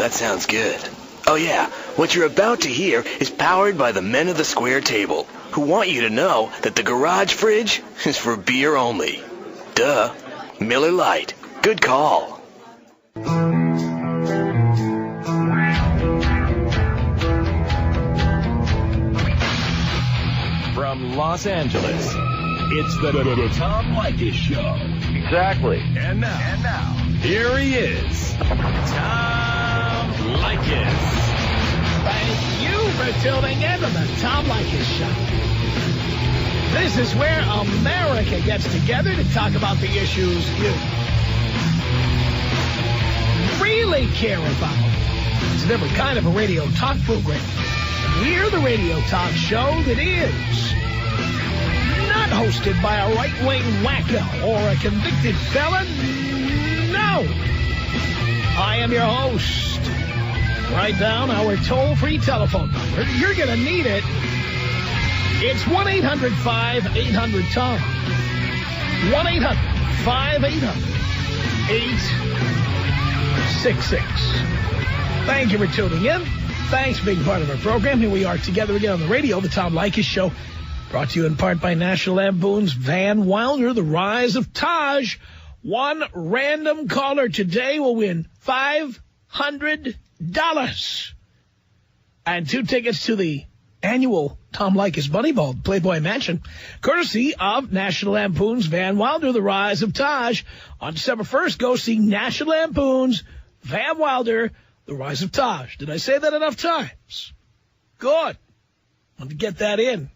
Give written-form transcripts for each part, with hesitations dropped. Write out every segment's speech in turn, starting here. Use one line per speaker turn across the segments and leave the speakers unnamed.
that sounds good. Oh yeah, what you're about to hear is powered by the men of the square table, who want you to know that the garage fridge is for beer only. Duh. Miller Lite. Good call.
From Los Angeles, it's the Tom Leykis Show.
Exactly.
And now, here he is, Tom Leykis.
Thank you for tuning in to the Tom Leykis Show. This is where America gets together to talk about the issues you really care about. It's a different kind of a radio talk program. We're the radio talk show that is not hosted by a right-wing wacko or a convicted felon. No. I am your host. Write down our toll-free telephone number. You're going to need it. It's 1-800-5800-TOM. 1-800-5800-866. Thank you for tuning in. Thanks for being part of our program. Here we are together again on the radio, the Tom Leykis Show, brought to you in part by National Lampoon's Van Wilder, The Rise of Taj. One random caller today will win $500 and 2 tickets to the annual Tom Leykis Bunny Ball, Playboy Mansion, courtesy of National Lampoon's Van Wilder, The Rise of Taj. On December 1st, go see National Lampoon's Van Wilder, The Rise of Taj. Did I say that enough times? Good. Want to get that in.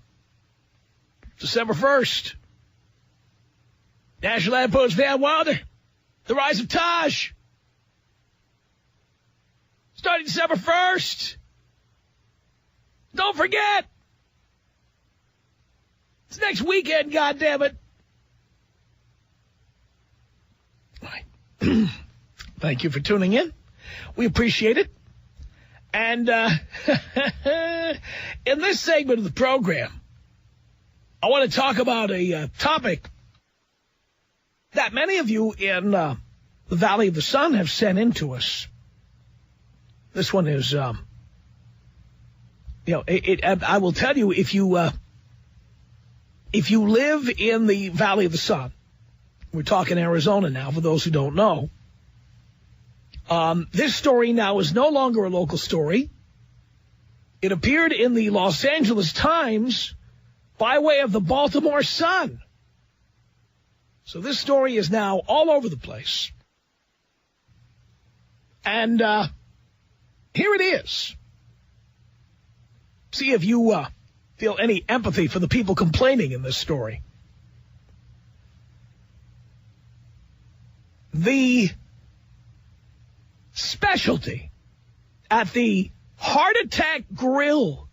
December 1st. National Lampoon's Van Wilder, The Rise of Taj. Starting December 1st. Don't forget. It's next weekend, goddammit. All right. Thank you for tuning in. We appreciate it. And in this segment of the program, I want to talk about a topic that many of you in the Valley of the Sun have sent in to us. This one is, I will tell you, if you live in the Valley of the Sun, we're talking Arizona now, for those who don't know, this story now is no longer a local story. It appeared in the Los Angeles Times by way of the Baltimore Sun. So this story is now all over the place. And here it is. See if you feel any empathy for the people complaining in this story. The specialty at the Heart Attack Grill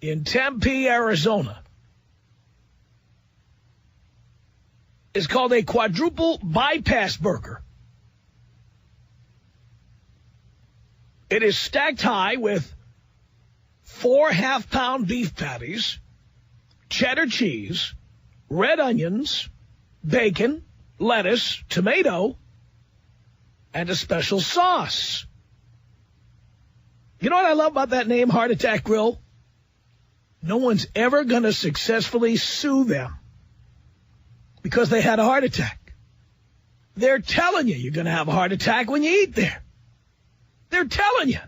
in Tempe, Arizona, is called a quadruple bypass burger. It is stacked high with 4 half-pound beef patties, cheddar cheese, red onions, bacon, lettuce, tomato, and a special sauce. You know what I love about that name, Heart Attack Grill? No one's ever going to successfully sue them because they had a heart attack. They're telling you you're going to have a heart attack when you eat there. They're telling you.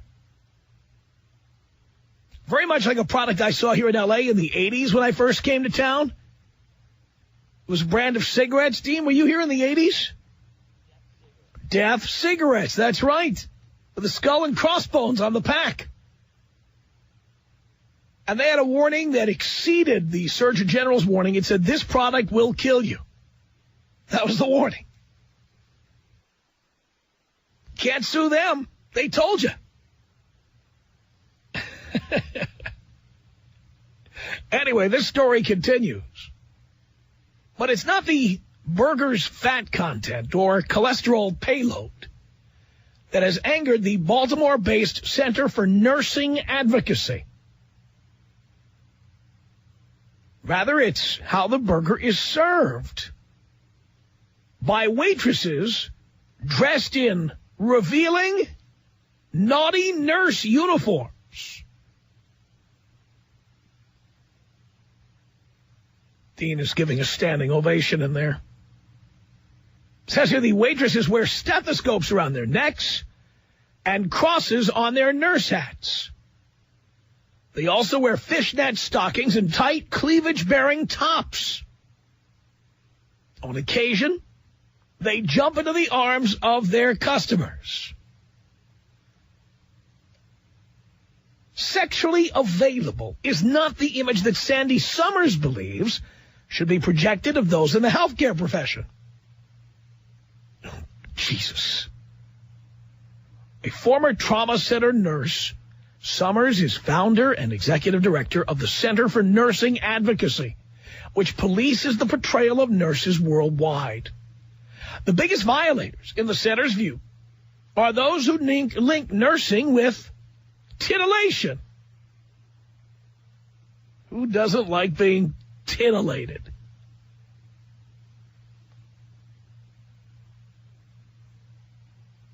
Very much like a product I saw here in L.A. in the 80s when I first came to town. It was a brand of cigarettes. Dean, were you here in the 80s? Death cigarettes, that's right. With the skull and crossbones on the pack. And they had a warning that exceeded the Surgeon General's warning. It said, this product will kill you. That was the warning. Can't sue them. They told you. Anyway, this story continues. But it's not the burger's fat content or cholesterol payload that has angered the Baltimore-based Center for Nursing Advocacy. Rather, it's how the burger is served by waitresses dressed in revealing naughty nurse uniforms. Dean is giving a standing ovation in there. It says here the waitresses wear stethoscopes around their necks and crosses on their nurse hats. They also wear fishnet stockings and tight cleavage-bearing tops. On occasion, they jump into the arms of their customers. Sexually available is not the image that Sandy Summers believes should be projected of those in the healthcare profession. Oh, Jesus. A former trauma center nurse, Summers is founder and executive director of the Center for Nursing Advocacy, which polices the portrayal of nurses worldwide. The biggest violators, in the center's view, are those who link nursing with titillation. Who doesn't like being titillated?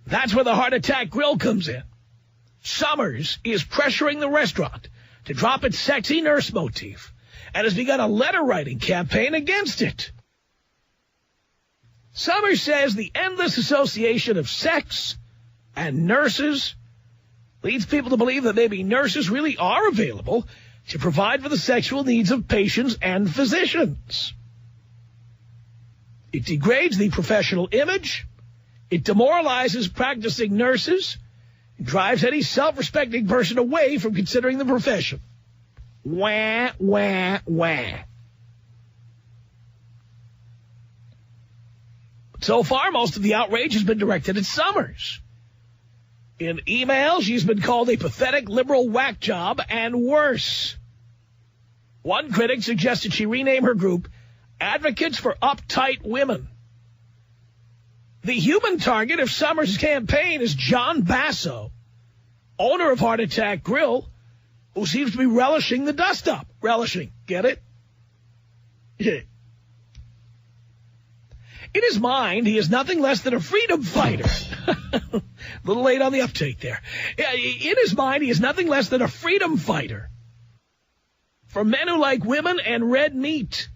That's where the heart attack grill comes in. Summers is pressuring the restaurant to drop its sexy nurse motif and has begun a letter-writing campaign against it. Summers says the endless association of sex and nurses leads people to believe that maybe nurses really are available to provide for the sexual needs of patients and physicians. It degrades the professional image. It demoralizes practicing nurses. It drives any self-respecting person away from considering the profession. Wah, wah, wah. So far, most of the outrage has been directed at Summers. In email, she's been called a pathetic liberal whack job and worse. One critic suggested she rename her group Advocates for Uptight Women. The human target of Summers' campaign is John Basso, owner of Heart Attack Grill, who seems to be relishing the dust-up. Relishing, get it? Yeah. In his mind, he is nothing less than a freedom fighter. A little late on the uptake there. In his mind, he is nothing less than a freedom fighter for men who like women and red meat,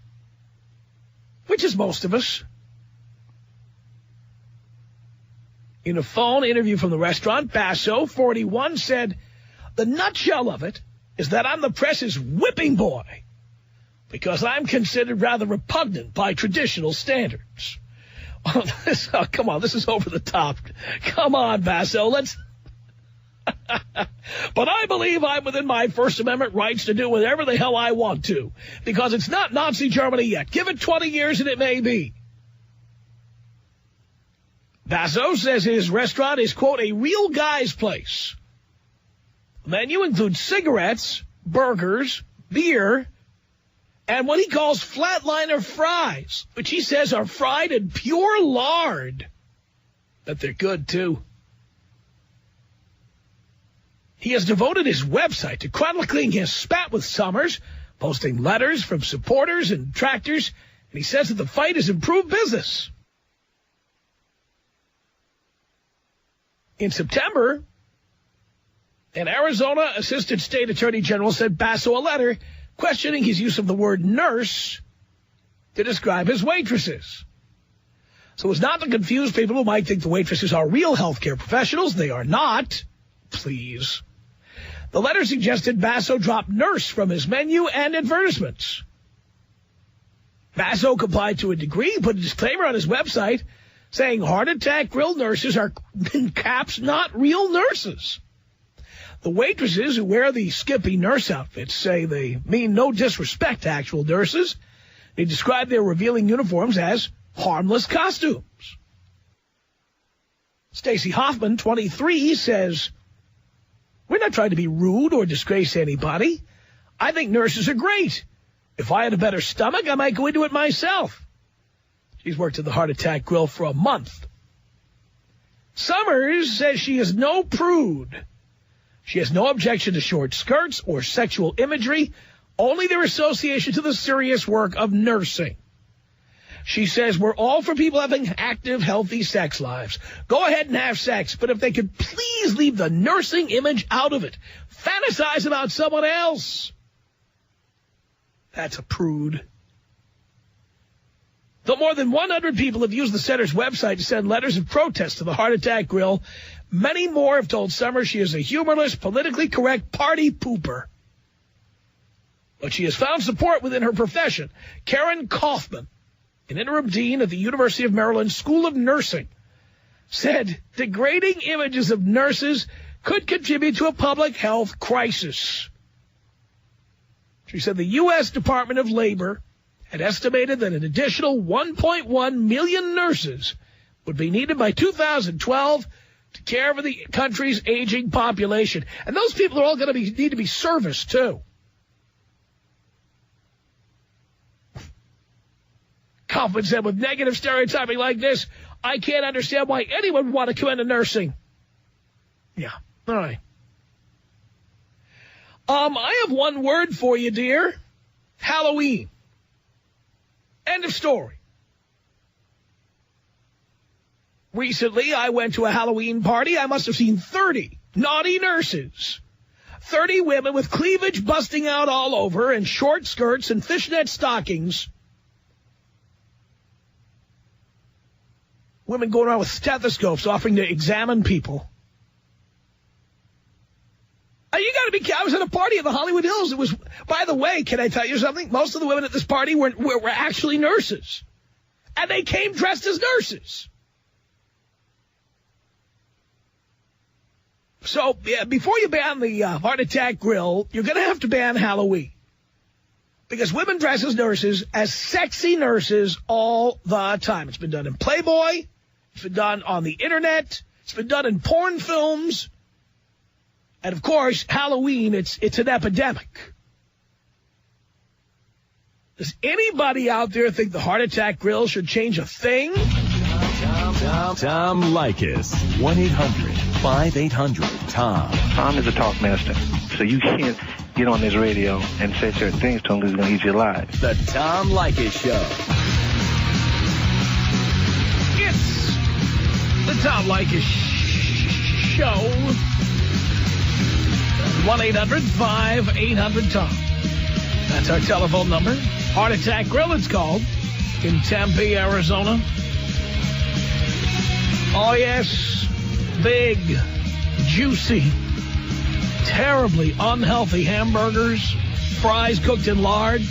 which is most of us. In a phone interview from the restaurant, Basso, 41, said, "The nutshell of it is that I'm the press's whipping boy because I'm considered rather repugnant by traditional standards." Oh, come on, this is over the top. Come on, Basso, let's... But I believe I'm within my First Amendment rights to do whatever the hell I want to, because it's not Nazi Germany yet. Give it 20 years and it may be. Basso says his restaurant is, quote, a real guy's place. The menu includes cigarettes, burgers, beer, and what he calls flatliner fries, which he says are fried in pure lard. But they're good, too. He has devoted his website to chronicling his spat with Summers, posting letters from supporters and detractors, and he says that the fight has improved business. In September, an Arizona Assistant State Attorney General sent Basso a letter questioning his use of the word nurse to describe his waitresses. So as not to confuse people who might think the waitresses are real healthcare professionals, they are not. Please. The letter suggested Basso drop nurse from his menu and advertisements. Basso complied to a degree, put a disclaimer on his website saying Heart Attack Grill nurses are, in caps, not real nurses. The waitresses who wear the skimpy nurse outfits say they mean no disrespect to actual nurses. They describe their revealing uniforms as harmless costumes. Stacey Hoffman, 23, says, "We're not trying to be rude or disgrace anybody. I think nurses are great. If I had a better stomach, I might go into it myself." She's worked at the Heart Attack Grill for a month. Summers says she is no prude. She has no objection to short skirts or sexual imagery, only their association to the serious work of nursing. She says, we're all for people having active, healthy sex lives. Go ahead and have sex, but if they could please leave the nursing image out of it. Fantasize about someone else. That's a prude. Though more than 100 people have used the center's website to send letters of protest to the Heart Attack Grill, many more have told Summer she is a humorless, politically correct party pooper. But she has found support within her profession. Karen Kaufman, an interim dean at the University of Maryland School of Nursing, said degrading images of nurses could contribute to a public health crisis. She said the U.S. Department of Labor had estimated that an additional 1.1 million nurses would be needed by 2012 to care for the country's aging population. And those people are all going to need to be serviced, too. Kaufman said, with negative stereotyping like this, I can't understand why anyone would want to come into nursing. Yeah, all right. I have one word for you, dear. Halloween. End of story. Recently, I went to a Halloween party. I must have seen 30 naughty nurses. 30 women with cleavage busting out all over and short skirts and fishnet stockings. Women going around with stethoscopes offering to examine people. You got to be. I was at a party in the Hollywood Hills. It was, by the way, can I tell you something? Most of the women at this party were actually nurses. And they came dressed as nurses. So, yeah, before you ban the Heart Attack Grill, you're going to have to ban Halloween. Because women dress as nurses, as sexy nurses, all the time. It's been done in Playboy. It's been done on the Internet. It's been done in porn films. And, of course, Halloween, it's an epidemic. Does anybody out there think the Heart Attack Grill should change a thing?
Tom Leykis. 1-800-5800-TOM.
Tom is a talk master, so you can't get on this radio and say certain things to him because he's going to eat you alive.
The Tom Leykis Show.
It's the Tom Leykis Show. 1-800-5800-TOM. That's our telephone number. Heart Attack Grill, it's called, in Tempe, Arizona. Oh, yes, big, juicy, terribly unhealthy hamburgers, fries cooked in lard,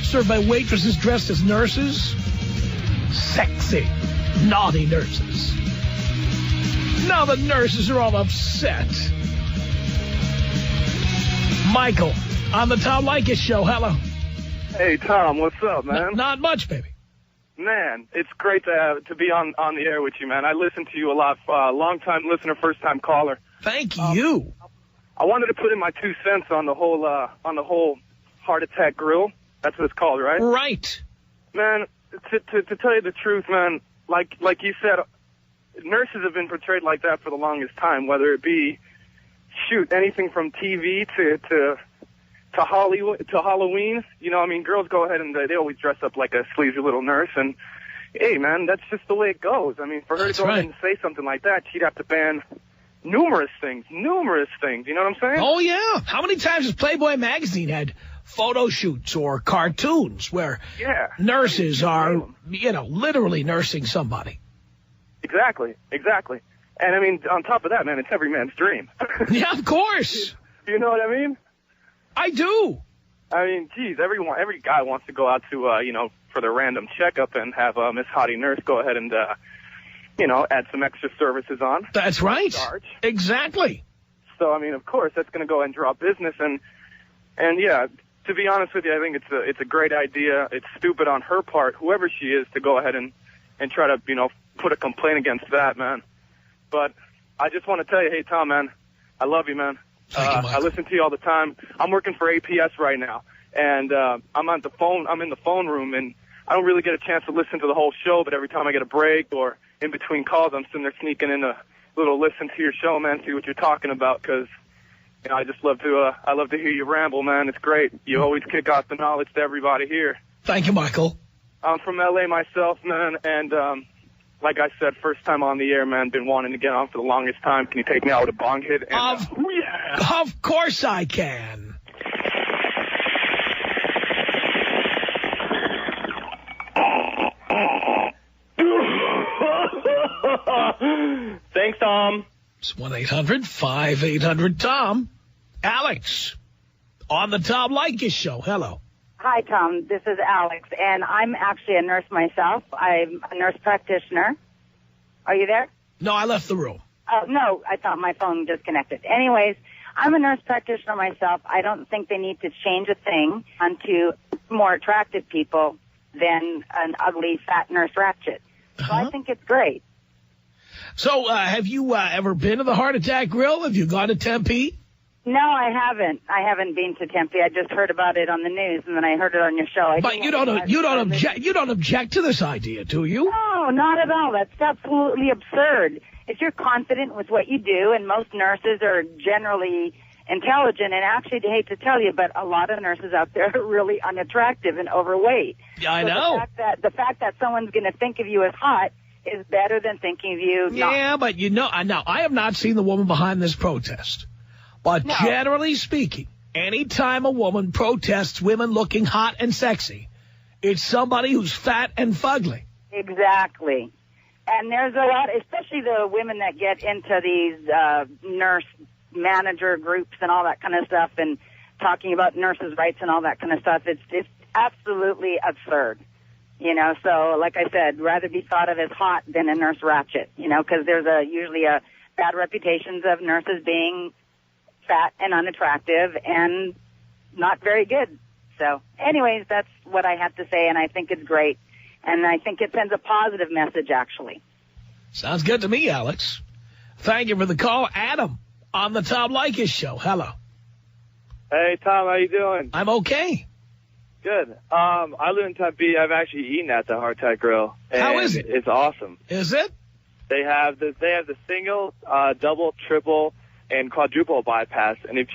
served by waitresses dressed as nurses. Sexy, naughty nurses. Now the nurses are all upset. Michael, on the Tom Leykis Show. Hello.
Hey, Tom, what's up, man?
Not much, baby.
Man, it's great to be on the air with you, man. I listen to you a lot. Long-time listener, first-time caller.
Thank you.
I wanted to put in my 2 cents on the whole Heart Attack Grill. That's what it's called, right?
Right.
Man, to tell you the truth, man, like you said, nurses have been portrayed like that for the longest time, whether it be, anything from TV to Hollywood, to Halloween. You know, I mean, girls go ahead and they always dress up like a sleazy little nurse. And, hey, man, that's just the way it goes. I mean, for her to go ahead and say something like that, she'd have to ban numerous things. You know what I'm saying?
Oh, yeah. How many times has Playboy magazine had photo shoots or cartoons where nurses are, literally nursing somebody?
Exactly. And, I mean, on top of that, man, it's every man's dream.
Yeah, of course.
You know what I mean?
I do.
I mean, geez, every guy wants to go out to, for their random checkup and have Miss Hottie Nurse go ahead and, add some extra services on.
That's right.
Charge.
Exactly.
So, I mean, of course, that's going to go ahead and draw business. And yeah, to be honest with you, I think it's a great idea. It's stupid on her part, whoever she is, to go ahead and try to, put a complaint against that, man. But I just want to tell you, hey, Tom, man, I love you, man. I listen to you all the time. I'm working for APS right now, and I'm in the phone room, and I don't really get a chance to listen to the whole show, but every time I get a break or in between calls, I'm sitting there sneaking in a little listen to your show, man, see what you're talking about, because I just love to I love to hear you ramble, man. It's great. You always kick off the knowledge to everybody here.
Thank you, Michael.
I'm from L.A. myself, man, and like I said, first time on the air, man. Been wanting to get on for the longest time. Can you take me out with a bong hit? And,
yeah. Of course I can.
Thanks, Tom.
It's 1-800-5800-TOM. Alex, on the Tom Leykis Show. Hello.
Hi, Tom. This is Alex, and I'm actually a nurse myself. I'm a nurse practitioner. Are you there?
No, I left the room.
Oh, no, I thought my phone disconnected. Anyways, I'm a nurse practitioner myself. I don't think they need to change a thing onto more attractive people than an ugly, fat nurse ratchet. So I think it's great.
So have you ever been to the Heart Attack Grill? Have you gone to Tempe?
No, I haven't. I haven't been to Tempe. I just heard about it on the news, and then I heard it on your show.
But you don't object to this idea, do you?
No, not at all. That's absolutely absurd. If you're confident with what you do, and most nurses are generally intelligent, and actually, I hate to tell you, but a lot of nurses out there are really unattractive and overweight.
Yeah, I know.
The fact that someone's going to think of you as hot is better than thinking of you not.
Yeah, but now I have not seen the woman behind this protest. But generally speaking, any time a woman protests women looking hot and sexy, it's somebody who's fat and fugly.
Exactly. And there's a lot, especially the women that get into these nurse manager groups and all that kind of stuff and talking about nurses' rights and all that kind of stuff. It's absolutely absurd. You know, so like I said, rather be thought of as hot than a nurse ratchet, you know, because there's usually a bad reputations of nurses being fat and unattractive and not very good. So anyways, that's what I have to say, and I think it's great. And I think it sends a positive message, actually.
Sounds good to me, Alex. Thank you for the call. Adam, on the Tom Leykis Show. Hello.
Hey, Tom, how you doing?
I'm okay.
Good. I live in Tempe. I've actually eaten at the Heart Attack Grill.
How is it?
It's awesome.
Is it?
They have the single, double, triple, and quadruple bypass. And if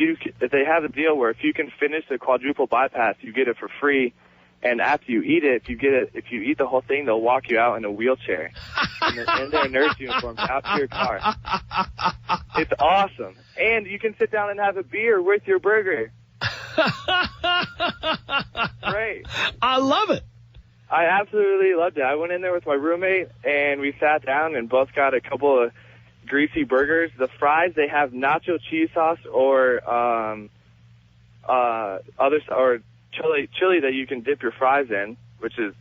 they have a deal where if you can finish the quadruple bypass, you get it for free. And after you eat it, if you eat the whole thing, they'll walk you out in a wheelchair in their nurse uniforms out to your car. It's awesome. And you can sit down and have a beer with your burger. Great.
I love it.
I absolutely loved it. I went in there with my roommate, and we sat down and both got a couple of greasy burgers. The fries, they have nacho cheese sauce or chili that you can dip your fries in,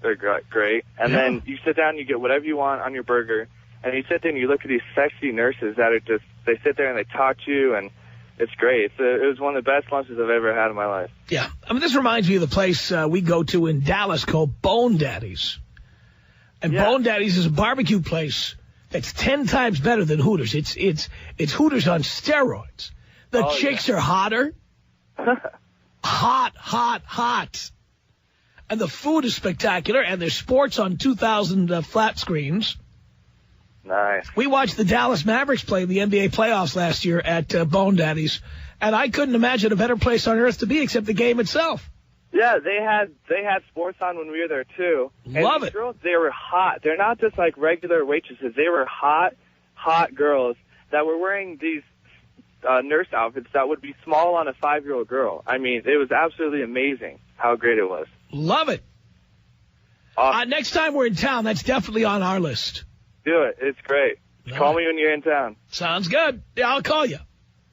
they're great. And then you sit down and you get whatever you want on your burger. And you sit there and you look at these sexy nurses that are they sit there and they talk to you, and it's great. It was one of the best lunches I've ever had in my life.
Yeah. I mean, this reminds me of the place we go to in Dallas called Bone Daddy's. And Bone Daddy's is a barbecue place that's 10 times better than Hooters. It's Hooters on steroids. The chicks are hotter. Hot. And the food is spectacular, and there's sports on 2,000 flat screens.
Nice.
We watched the Dallas Mavericks play the NBA playoffs last year at Bone Daddy's, and I couldn't imagine a better place on earth to be except the game itself.
Yeah, they had sports on when we were there, too.
Love it.
Girls, they were hot. They're not just like regular waitresses. They were hot girls that were wearing these nurse outfits that would be small on a 5-year-old girl. I mean, it was absolutely amazing how great it was.
Love it.
Awesome.
Next time we're in town, that's definitely on our list.
Do it. It's great. Call me when you're in town.
Sounds good. Yeah, I'll call you.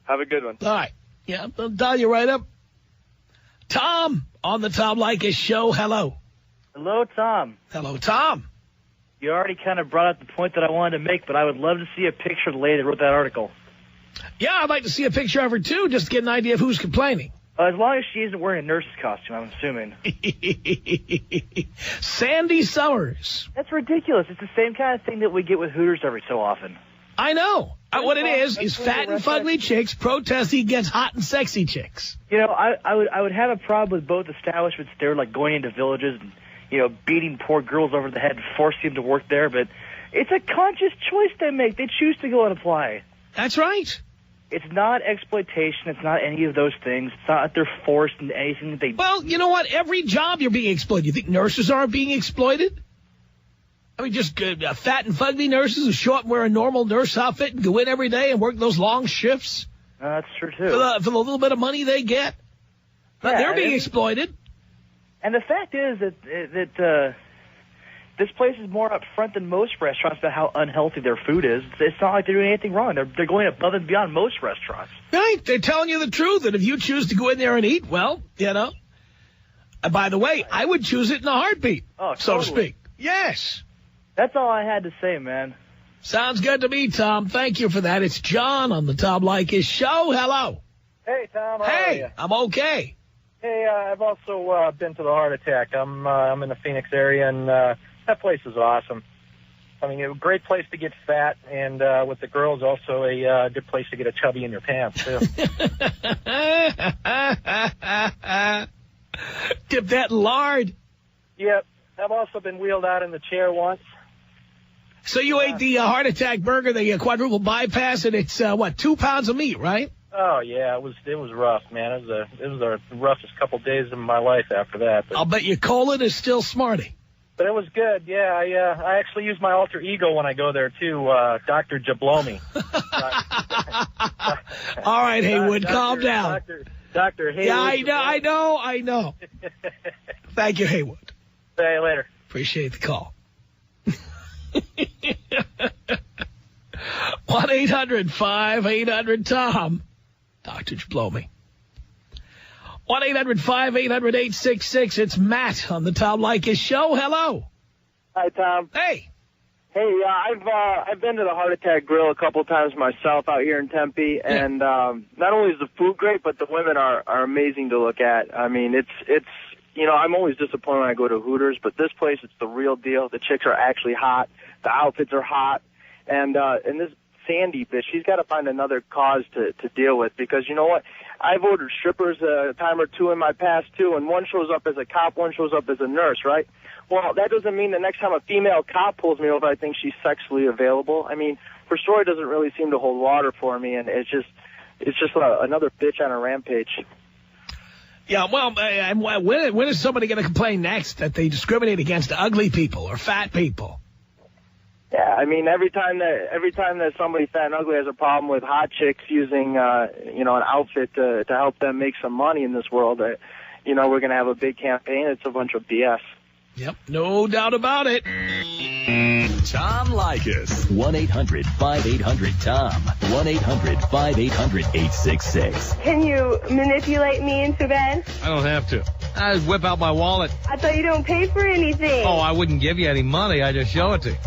Have a good one.
All right. Yeah, I'll dial you right up. Tom, on the Tom Leykis Show. Hello.
Hello, Tom.
Hello, Tom.
You already kind of brought up the point that I wanted to make, but I would love to see a picture of the lady that wrote that article.
Yeah, I'd like to see a picture of her, too, just to get an idea of who's complaining.
As long as she isn't wearing a nurse's costume, I'm assuming.
Sandy Summers.
That's ridiculous. It's the same kind of thing that we get with Hooters every so often.
I know. What it is fat and fugly chicks protesting against hot and sexy chicks.
You know, I would have a problem with both establishments there, like going into villages and, you know, beating poor girls over the head and forcing them to work there, but it's a conscious choice they make. They choose to go and apply.
That's right.
It's not exploitation. It's not any of those things. It's not that they're forced into anything that they...
Well, you know what? Every job you're being exploited. You think nurses aren't being exploited? I mean, just fat and fugly nurses who show up and wear a normal nurse outfit and go in every day and work those long shifts.
That's true, too.
For the little bit of money they get. But they're being exploited.
And the fact is that this place is more upfront than most restaurants about how unhealthy their food is. It's not like they're doing anything wrong. They're going above and beyond most restaurants.
Right. They're telling you the truth. And if you choose to go in there and eat, well, you know. And by the way, I would choose it in a heartbeat, so to speak. Yes.
That's all I had to say, man.
Sounds good to me, Tom. Thank you for that. It's John on the Tom Leykis Show. Hello.
Hey, Tom. How are you?
I'm okay.
Hey, I've also been to the Heart Attack. I'm in the Phoenix area, and that place is awesome. I mean, a great place to get fat, and with the girls, also a good place to get a chubby in your pants, too.
Dip that in lard.
Yep. I've also been wheeled out in the chair once.
So you ate the Heart Attack burger, the quadruple bypass, and it's, 2 pounds of meat, right?
Oh, yeah. It was rough, man. It was the roughest couple days of my life after that. But...
I'll bet your colon is still smarty.
But it was good, yeah. I actually use my alter ego when I go there, too, Dr. Jablomi.
All right, Haywood, calm down.
Dr. Haywood.
Yeah, I know. Thank you, Haywood.
See you later.
Appreciate the call. 1-800-5800-TOM. Dr. Jablomi. 1-800-5800-866. It's Matt on the Tom Leykis Show. Hello.
Hi, Tom.
Hey.
Hey, I've been to the Heart Attack Grill a couple times myself out here in Tempe, and not only is the food great, but the women are amazing to look at. I mean, it's you know, I'm always disappointed when I go to Hooters, but this place, it's the real deal. The chicks are actually hot. The outfits are hot. And this Sandy bitch, she's got to find another cause to deal with, because you know what? I've ordered strippers a time or two in my past, too, and one shows up as a cop, one shows up as a nurse, right? Well, that doesn't mean the next time a female cop pulls me over, I think she's sexually available. I mean, her story doesn't really seem to hold water for me, and it's just another bitch on a rampage.
Yeah, well, when is somebody going to complain next that they discriminate against ugly people or fat people?
Yeah, I mean, every time that somebody fat and ugly has a problem with hot chicks using, an outfit to help them make some money in this world, we're going to have a big campaign. It's a bunch of BS.
Yep, no doubt about it.
Tom Leykis. 1-800-5800-TOM. 1-800-5800-866.
Can you manipulate me into bed?
I don't have to. I just whip out my wallet.
I thought you don't pay for anything.
Oh, I wouldn't give you any money. I just show it to you.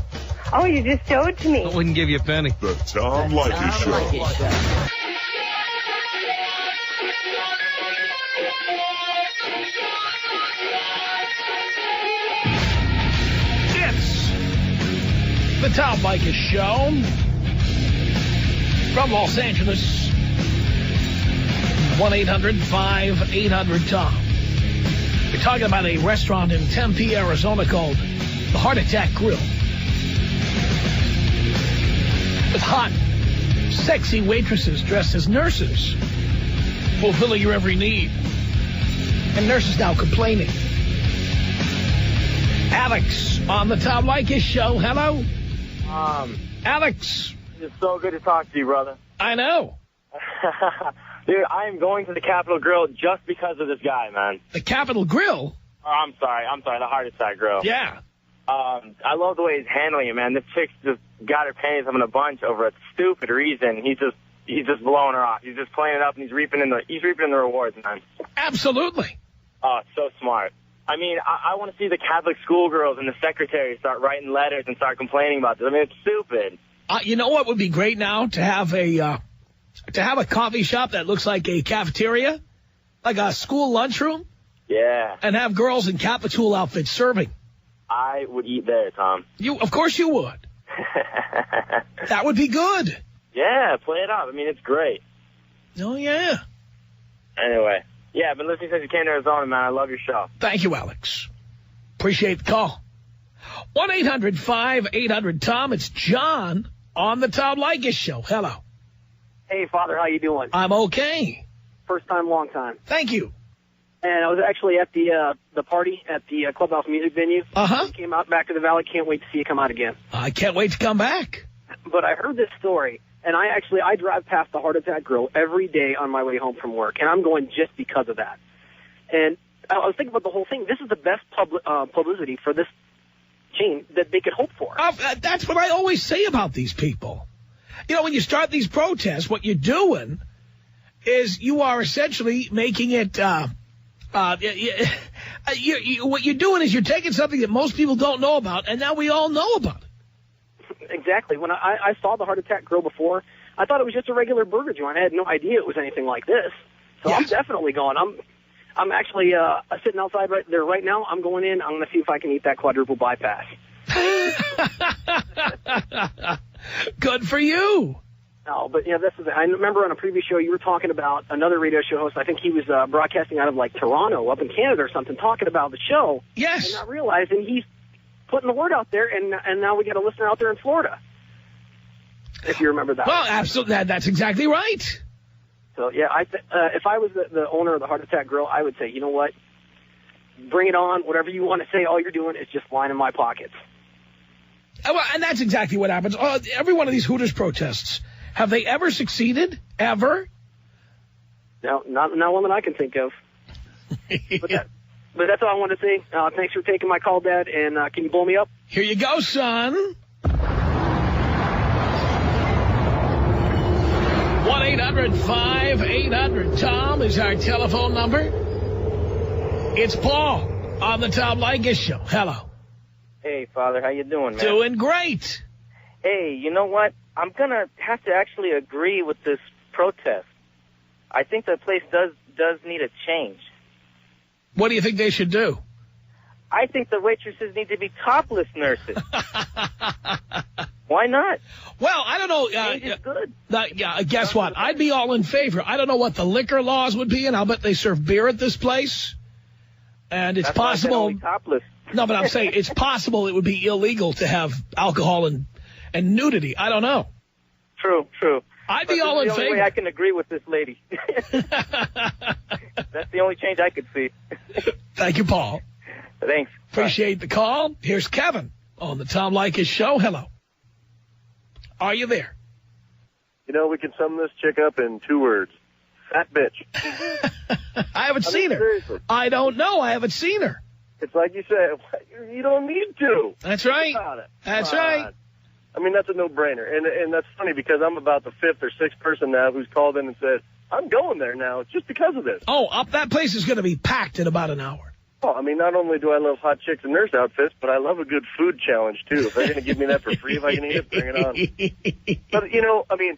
Oh, you just show it to me.
I wouldn't give you a penny.
The Tom Leykis Show.
The Tom Leykis Show from Los Angeles. 1-800-5800-TOM. We're talking about a restaurant in Tempe, Arizona called the Heart Attack Grill. With hot, sexy waitresses dressed as nurses, fulfilling your every need. And nurses now complaining. Alex on the Tom Leykis Show. Hello. Alex.
It's so good to talk to you, brother.
I know.
Dude, I am going to the Capitol Grill just because of this guy, man.
The Capitol Grill?
Oh, I'm sorry, the Heart Attack Grill.
Yeah.
I love the way he's handling it, man. This chick's just got her panties up in a bunch over a stupid reason. He's just blowing her off. He's just playing it up, and he's reaping in the rewards, man.
Absolutely.
Oh, so smart. I mean, I want to see the Catholic schoolgirls and the secretaries start writing letters and start complaining about this. I mean, it's stupid.
You know what would be great now? To have a coffee shop that looks like a cafeteria, like a school lunchroom.
Yeah.
And have girls in Catholic school outfits serving.
I would eat there, Tom.
Of course you would. That would be good.
Yeah, play it up. I mean, it's great.
Oh, yeah.
Anyway. Yeah, I've been listening since you came to Arizona, man. I love your show.
Thank you, Alex. Appreciate the call. 1-800-5800-TOM. It's John on the Tom Leykis Show. Hello.
Hey, Father, how you doing?
I'm okay.
First time, long time.
Thank you.
And I was actually at the party at the Clubhouse Music venue.
Uh-huh.
You came out back to the Valley. Can't wait to see you come out again.
I can't wait to come back.
But I heard this story, and I drive past the Heart Attack Grill every day on my way home from work, and I'm going just because of that. And I was thinking about the whole thing. This is the best publicity for this chain that they could hope for.
That's what I always say about these people. You know, when you start these protests, what you're doing is you are essentially making it, what you're doing is you're taking something that most people don't know about, and now we all know about it.
Exactly. When I saw the Heart Attack Grill before, I thought it was just a regular burger joint. I had no idea it was anything like this. So yes. I'm definitely going. I'm actually sitting outside right there right now. I'm going in. I'm going to see if I can eat that quadruple bypass.
Good for you.
No, but yeah, I remember on a previous show you were talking about another radio show host. I think he was broadcasting out of like Toronto, up in Canada or something, talking about the show.
Yes.
And not realizing he's putting the word out there, and now we got a listener out there in Florida. If you remember that.
Well, absolutely. That's exactly right.
So yeah, if I was the owner of the Heart Attack Grill, I would say, you know what? Bring it on. Whatever you want to say, all you're doing is just lining my pockets.
Well, and that's exactly what happens. Every one of these Hooters protests, have they ever succeeded? Ever?
No, not one that I can think of. But that's all I wanted to say. Thanks for taking my call, Dad, and can you blow me up?
Here you go, son. 1-800-5800-TOM is our telephone number. It's Paul on the Tom Leykis Show. Hello.
Hey, Father, how you doing, man?
Doing great.
Hey, you know what? I'm going to have to actually agree with this protest. I think the place does need a change.
What do you think they should do?
I think the waitresses need to be topless nurses. Why not?
Well, I don't know.
Change is good.
Guess what? I'd be all in favor. I don't know what the liquor laws would be, and I'll bet they serve beer at this place. And it's possible.
Topless.
No, but I'm saying it's possible it would be illegal to have alcohol and nudity. I don't know.
True.
I'd be all in favor.
That's the only way I can agree with this lady. That's the only change I could see.
Thank you, Paul.
Thanks.
Appreciate the call. Here's Kevin on the Tom Leykis Show. Hello. Are you there?
You know, we can sum this chick up in 2 words. Fat bitch.
I haven't seen her.
Seriously.
I don't know. I haven't seen her.
It's like you said, you don't need to.
That's right. That's right.
I mean, that's a no-brainer. And that's funny because I'm about the 5th or 6th person now who's called in and said, I'm going there now just because of this.
Oh, that place is going to be packed in about an hour.
Oh, I mean, not only do I love hot chicks and nurse outfits, but I love a good food challenge, too. If they're going to give me that for free, if I can eat it, bring it on. But, you know, I mean,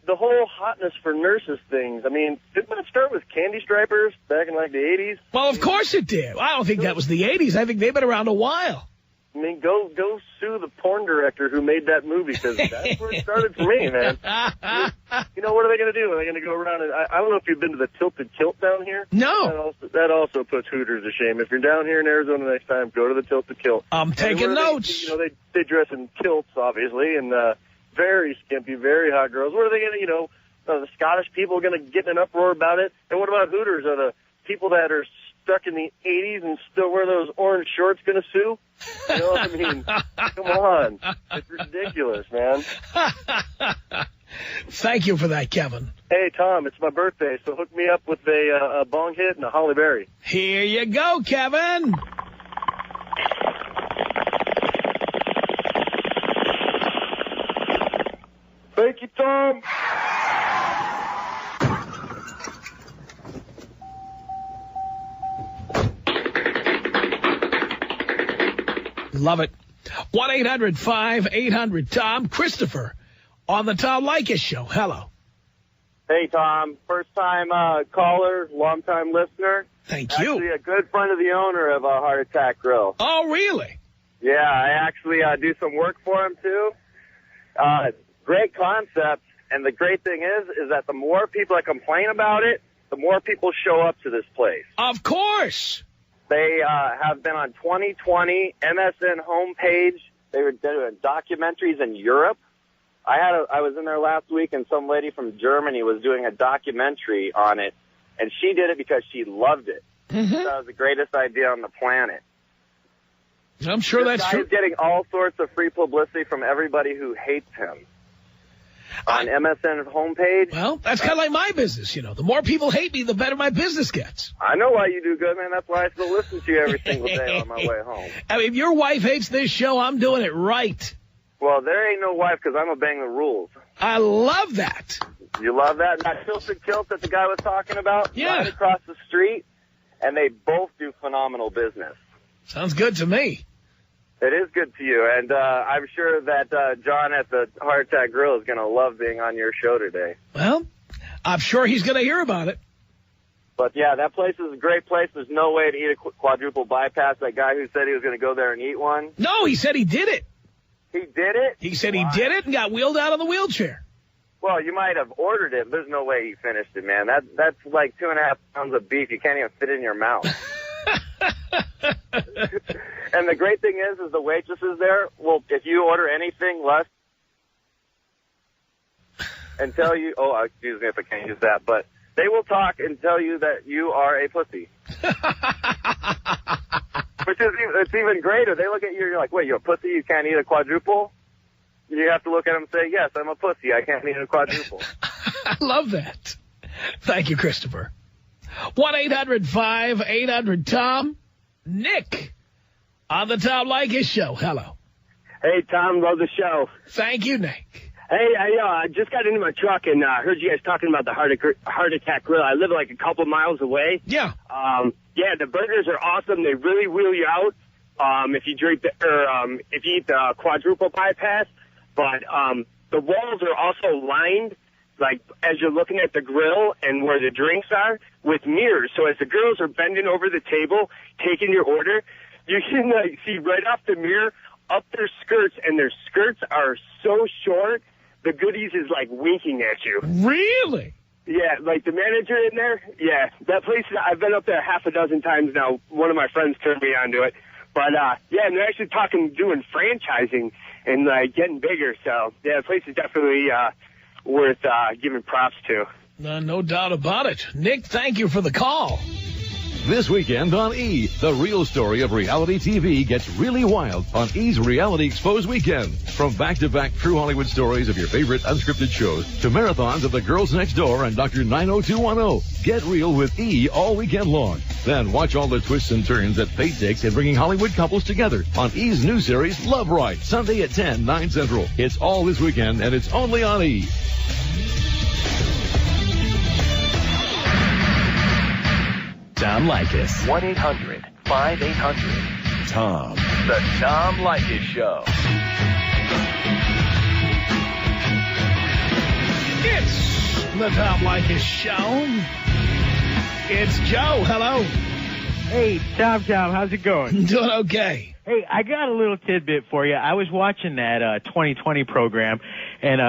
the whole hotness for nurses things, I mean, didn't that start with candy stripers back in, like, the 80s?
Well, of course it did. I don't think that was the 80s. I think they've been around a while.
I mean, go sue the porn director who made that movie, because that's where it started for me, man. You know, what are they going to do? Are they going to go around and... I don't know if you've been to the Tilted Kilt down here.
No.
That also puts Hooters to shame. If you're down here in Arizona next time, go to the Tilted Kilt.
I'm taking notes.
They dress in kilts, obviously, and very skimpy, very hot girls. What are they going to, the Scottish people going to get in an uproar about it? And what about Hooters? Are the people that are stuck in the 80s and still wear those orange shorts going to sue? You know what I mean? Come on. It's ridiculous, man.
Thank you for that, Kevin.
Hey, Tom, it's my birthday, so hook me up with a bong hit and a Holly Berry.
Here you go, Kevin.
Thank you, Tom.
Love it. 1-800-5800-TOM. Christopher on the Tom Leykis Show. Hello.
Hey, Tom. First-time caller, long-time listener.
Thank you.
Actually, a good friend of the owner of Heart Attack Grill.
Oh, really?
Yeah, I actually do some work for him, too. Great concept, and the great thing is that the more people that complain about it, the more people show up to this place.
Of course.
They have been on 2020 MSN homepage. They were doing documentaries in Europe. I was in there last week, and some lady from Germany was doing a documentary on it, and she did it because she loved it.
Mm-hmm.
That was the greatest idea on the planet.
I'm sure
this
that's
guy
true.
is getting all sorts of free publicity from everybody who hates him. On MSN homepage.
Well, that's kind of like my business, you know. The more people hate me, the better my business gets.
I know why you do good, man. That's why I still listen to you every single day on my way home.
I mean, if your wife hates this show, I'm doing it right.
Well, there ain't no wife because I'm going to bang the rules.
I love that.
You love that? And that Tilted Kilt that the guy was talking about?
Yeah.
Right across the street. And they both do phenomenal business.
Sounds good to me.
It is good to you, and I'm sure that John at the Heart Attack Grill is going to love being on your show today.
Well, I'm sure he's going to hear about it.
But, yeah, that place is a great place. There's no way to eat a quadruple bypass. That guy who said he was going to go there and eat one.
No, he said he did it.
He did it?
He said he did it and got wheeled out on the wheelchair.
Well, you might have ordered it, but there's no way he finished it, man. That's like 2.5 pounds of beef. You can't even fit in your mouth. And the great thing is the waitresses there, well, if you order anything less and tell you, excuse me if I can't use that, but they will talk and tell you that you are a pussy. Which is it's even greater. They look at you and you're like, wait, you're a pussy? You can't eat a quadruple? You have to look at them and say, yes, I'm a pussy. I can't eat a quadruple.
I love that. Thank you, Christopher. 1-800-5800-TOM. Nick on the Tom Leykis Show. Hello.
Hey, Tom. Love the show.
Thank you, Nick.
Hey, I just got into my truck and heard you guys talking about the Heart Attack Grill. I live like a couple miles away.
Yeah.
Yeah, the burgers are awesome. They really wheel you out if you drink if you eat the quadruple bypass. But the walls are also lined, like as you're looking at the grill and where the drinks are, with mirrors. So as the girls are bending over the table, taking your order, you can like see right off the mirror up their skirts, and their skirts are so short, the goodies is like winking at you.
Really?
Yeah, like the manager in there. Yeah, that place, I've been up there half a dozen times now. One of my friends turned me onto it. But, yeah, and they're actually doing franchising and, getting bigger. So, yeah, the place is definitely worth giving props to.
No doubt about it. Nick, thank you for the call.
This weekend on E! The real story of reality TV gets really wild on E's Reality Exposed Weekend. From back-to-back true Hollywood stories of your favorite unscripted shows to marathons of The Girls Next Door and Dr. 90210. Get real with E! all weekend long. Then watch all the twists and turns that fate takes in bringing Hollywood couples together on E's new series, Love Right, Sunday at 10, 9 Central. It's all this weekend, and it's only on E! Tom Leykis.
1-800-5800-TOM.
The Tom Leykis Show.
It's the Tom Leykis Show. It's Joe. Hello.
Hey, Tom, how's it going?
Doing okay.
Hey, I got a little tidbit for you. I was watching that 2020 program, and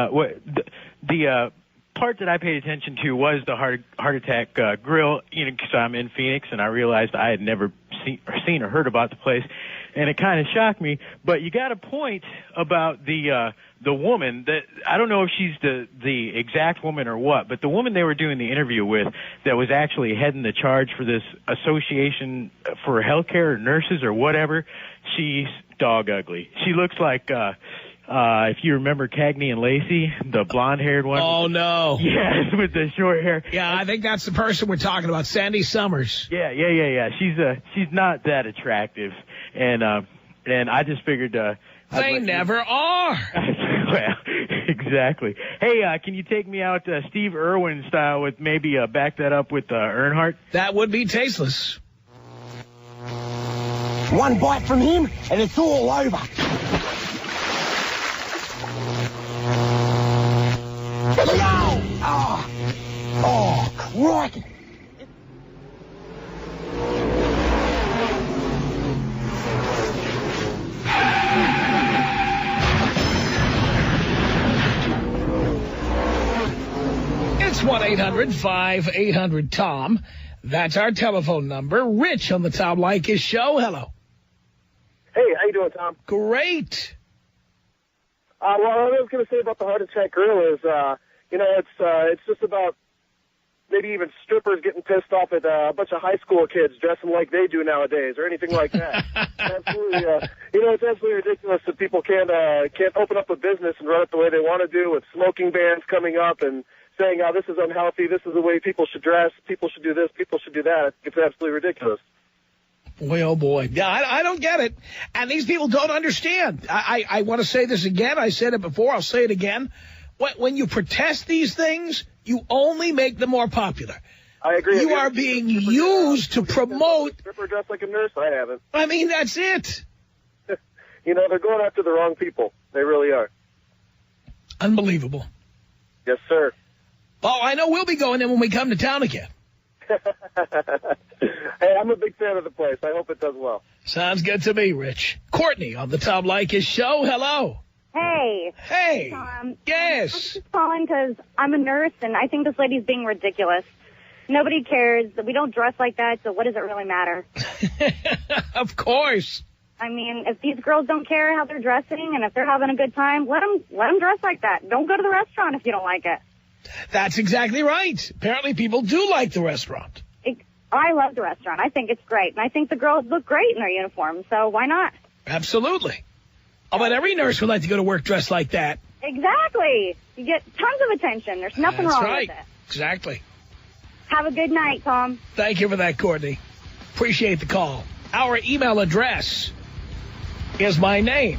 the part that I paid attention to was the Heart Attack Grill, because I'm in Phoenix, and I realized I had never seen or heard about the place, and it kind of shocked me. But you got a point about the woman that I don't know if she's the exact woman or what, but the woman they were doing the interview with that was actually heading the charge for this association for healthcare nurses or whatever, she's dog ugly. She looks like if you remember Cagney and Lacey, the blonde-haired one.
Oh, no.
Yes, with the short hair.
Yeah, I think that's the person we're talking about, Sandy Summers.
Yeah. She's not that attractive, and I just figured
they never are.
Well, exactly. Hey, can you take me out Steve Irwin style with maybe back that up with Earnhardt?
That would be tasteless.
One bite from him, and it's all over. No! Oh, crikey!
It's 1-800-5800-TOM. That's our telephone number. Rich on the Tom Leykis Show. Hello.
Hey, how you doing, Tom?
Great.
Well, what I was going to say about the Heart Attack Grill is, it's just about maybe even strippers getting pissed off at a bunch of high school kids dressing like they do nowadays, or anything like that. Absolutely, it's absolutely ridiculous that people can't open up a business and run it the way they want to do, with smoking bans coming up and saying, "Oh, this is unhealthy. This is the way people should dress. People should do this. People should do that." It's absolutely ridiculous.
Boy, oh boy. Yeah, I don't get it. And these people don't understand. I want to say this again. I said it before. I'll say it again. When you protest these things, you only make them more popular.
I agree.
You are being used to promote.
Stripper dressed like a nurse? I haven't.
I mean, that's it.
They're going after the wrong people. They really are.
Unbelievable.
Yes, sir.
Oh, I know we'll be going in when we come to town again.
Hey, I'm a big fan of the place. I hope it does well.
Sounds good to me, Rich. Courtney on the Tom Leykis Show. Hello.
Hey.
Hey. Yes.
I'm just calling because I'm a nurse, and I think this lady's being ridiculous. Nobody cares. We don't dress like that, so what does it really matter?
Of course.
I mean, if these girls don't care how they're dressing, and if they're having a good time, let them dress like that. Don't go to the restaurant if you don't like it.
That's exactly right. Apparently people do like the restaurant.
I love the restaurant. I think it's great. And I think the girls look great in their uniforms, so why not?
Absolutely. I bet every nurse would like to go to work dressed like that.
Exactly. You get tons of attention. There's nothing
That's
wrong
right.
with it.
Exactly.
Have a good night, Tom.
Thank you for that, Courtney. Appreciate the call. Our email address is my name.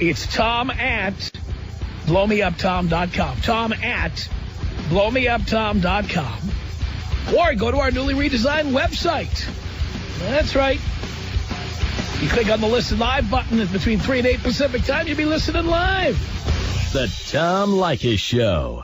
It's tom@blowmeuptom.com. tom@blowmeuptom.com. Or go to our newly redesigned website. That's right. You click on the Listen Live button. It's between 3 and 8 Pacific time. You'll be listening live.
The Tom Leykis Show.